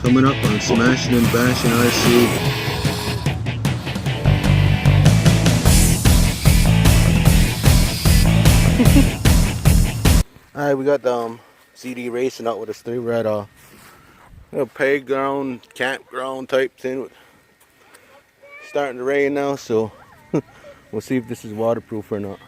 Coming up on Smashin' and Bashin' RC. Alright, we got the CD racing out with us today. We're at a playground, campground type thing. Starting to rain now, so we'll see if this is waterproof or not.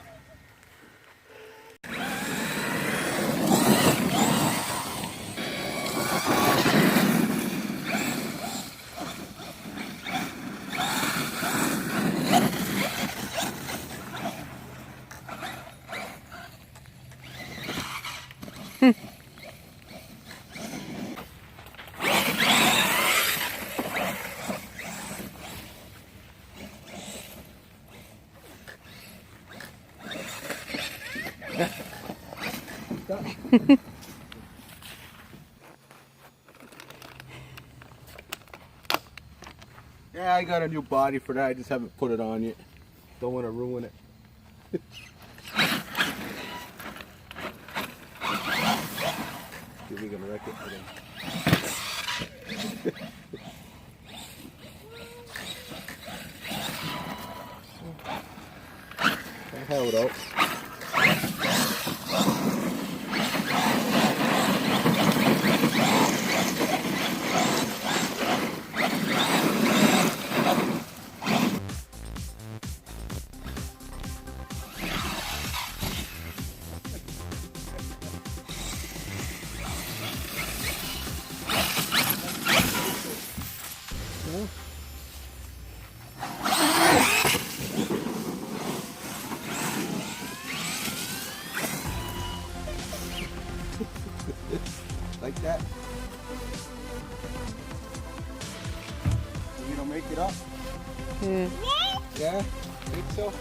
Yeah, I got a new body for that. I just haven't put it on yet. Don't want to ruin it. We're gonna wreck it for them. I held out. Like that. You don't make it up? Yeah? Think so?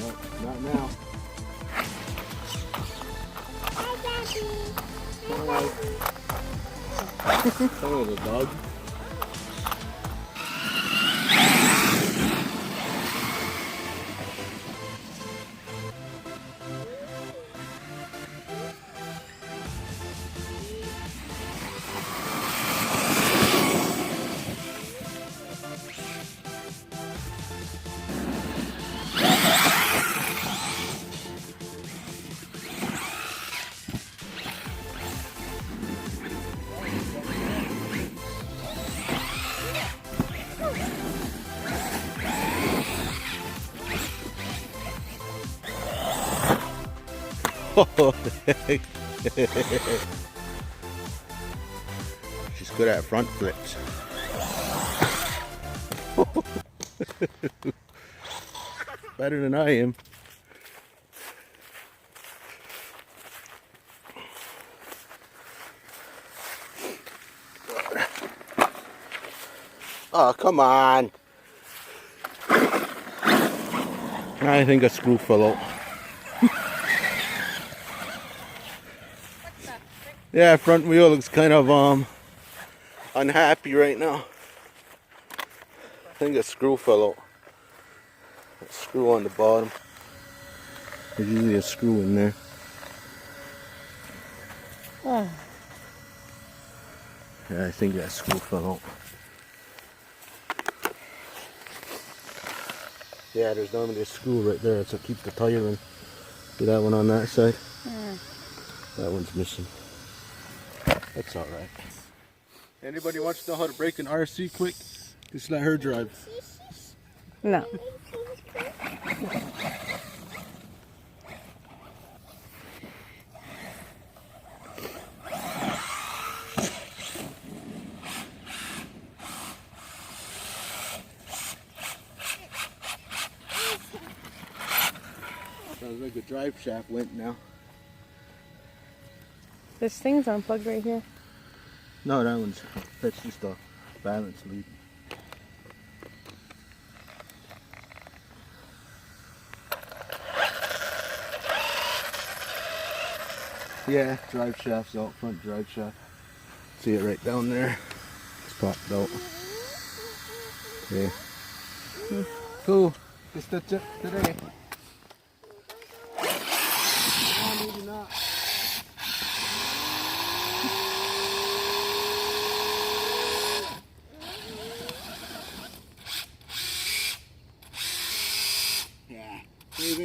Well, not now. Oh, the dog. Oh, she's good at front flips. Better than I am. Oh, come on. I think a screw fell out. Yeah, front wheel looks kind of unhappy right now. I think a screw fell out. A screw on the bottom. There's usually a screw in there. Yeah, I think that screw fell out. Yeah, there's normally a screw right there, so keep the tire in. See that one on that side? That one's missing. That's alright. Anybody wants to know how to break an RC quick? Just let her drive. No. Sounds like a drive shaft went now. This thing's unplugged right here. No, that's just a balance lead. Yeah, drive shaft's out, front drive shaft. See it right down there. It's popped out. Yeah. Cool. Guess that's it today.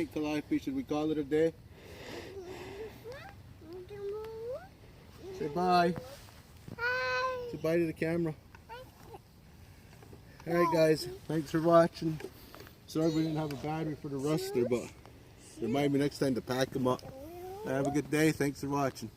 think, Calliope? Should we call it a day? Say bye. Say bye to the camera. Alright guys, thanks for watching. Sorry we didn't have a battery for the ruster, but remind me next time to pack them up. Have a good day. Thanks for watching.